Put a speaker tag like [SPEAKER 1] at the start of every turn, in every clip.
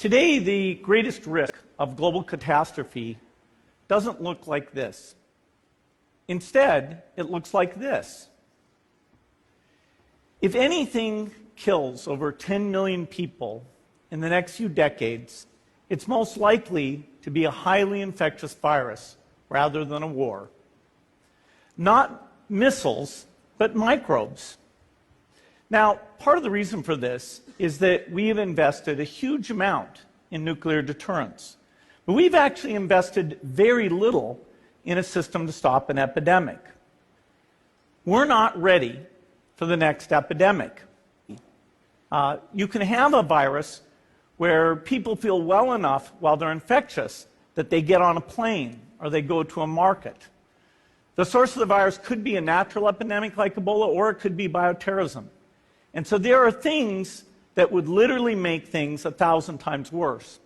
[SPEAKER 1] Today, the greatest risk of global catastrophe doesn't look like this. Instead, it looks like this. If anything kills over 10 million people in the next few decades, it's most likely to be a highly infectious virus rather than a war. Not missiles, but microbes. Now, part of the reason for this is that we have invested a huge amount in nuclear deterrence. But we've actually invested very little in a system to stop an epidemic. We're not ready for the next epidemic. You can have a virus where people feel well enough while they're infectious that they get on a plane or they go to a market. The source of the virus could be a natural epidemic like Ebola, or it could be bioterrorism. And so there are things that would literally make things 1,000 times worse.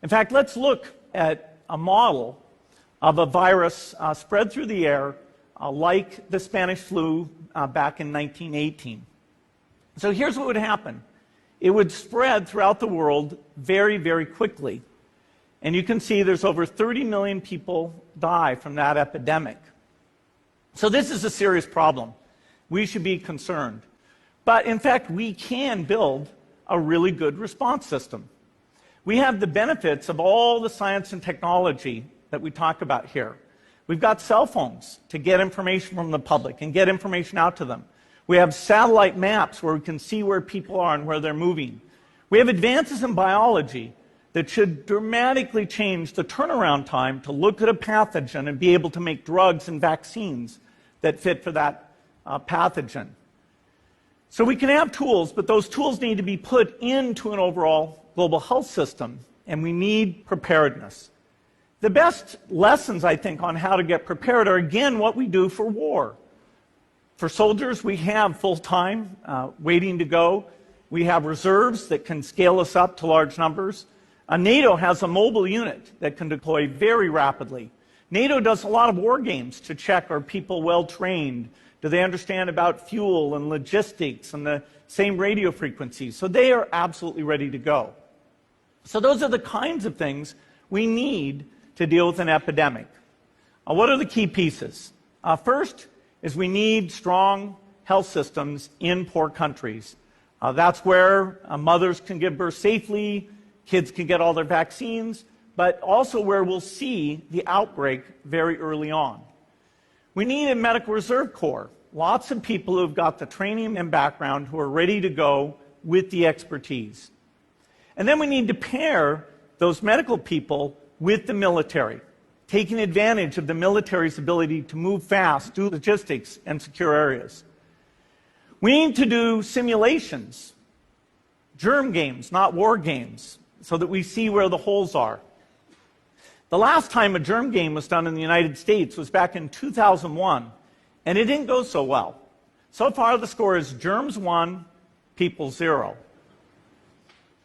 [SPEAKER 1] In fact, let's look at a model of a virus spread through the air like the Spanish flu back in 1918. So here's what would happen. It would spread throughout the world very, very quickly. And you can see there's over 30 million people die from that epidemic. So this is a serious problem. We should be concerned. But in fact, we can build a really good response system. We have the benefits of all the science and technology that we talk about here. We've got cell phones to get information from the public and get information out to them. We have satellite maps where we can see where people are and where they're moving. We have advances in biology that should dramatically change the turnaround time to look at a pathogen and be able to make drugs and vaccines that fit for that pathogen. So we can have tools, but those tools need to be put into an overall global health system, and we need preparedness. The best lessons, I think, on how to get prepared are, again, what we do for war. For soldiers, we have full-time waiting to go. We have reserves that can scale us up to large numbers. NATO has a mobile unit that can deploy very rapidly. NATO does a lot of war games to check, are people well-trained? Do they understand about fuel and logistics and the same radio frequencies? So they are absolutely ready to go. So those are the kinds of things we need to deal with an epidemic. What are the key pieces? First is we need strong health systems in poor countries. That's where mothers can give birth safely, kids can get all their vaccines, but also where we'll see the outbreak very early on. We need a medical reserve corps, lots of people who have got the training and background who are ready to go with the expertise. And then we need to pair those medical people with the military, taking advantage of the military's ability to move fast, do logistics, and secure areas. We need to do simulations, germ games, not war games, so that we see where the holes are. The last time a germ game was done in the United States was back in 2001, and it didn't go so well. So far, the score is germs 1, people 0.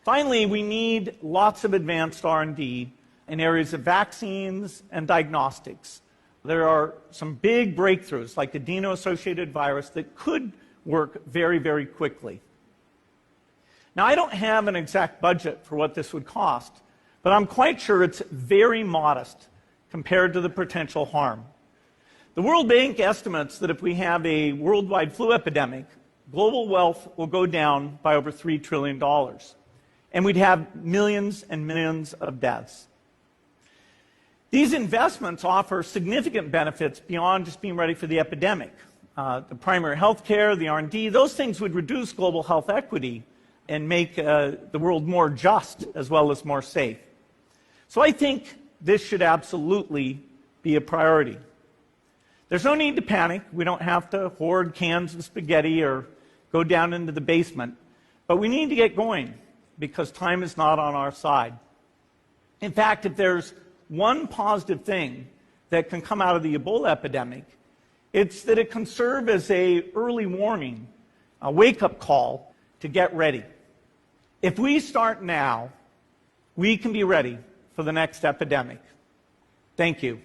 [SPEAKER 1] Finally, we need lots of advanced R&D in areas of vaccines and diagnostics. There are some big breakthroughs, like adeno-associated virus, that could work very, very quickly. Now, I don't have an exact budget for what this would cost, but I'm quite sure it's very modest compared to the potential harm. The World Bank estimates that if we have a worldwide flu epidemic, global wealth will go down by over $3 trillion, and we'd have millions and millions of deaths. These investments offer significant benefits beyond just being ready for the epidemic. The primary health care, the R&D, those things would reduce global health equity and make the world more just as well as more safe. So I think this should absolutely be a priority. There's no need to panic. We don't have to hoard cans of spaghetti or go down into the basement. But we need to get going because time is not on our side. In fact, if there's one positive thing that can come out of the Ebola epidemic, it's that it can serve as an early warning, a wake-up call to get ready. If we start now, we can be ready for the next epidemic. Thank you.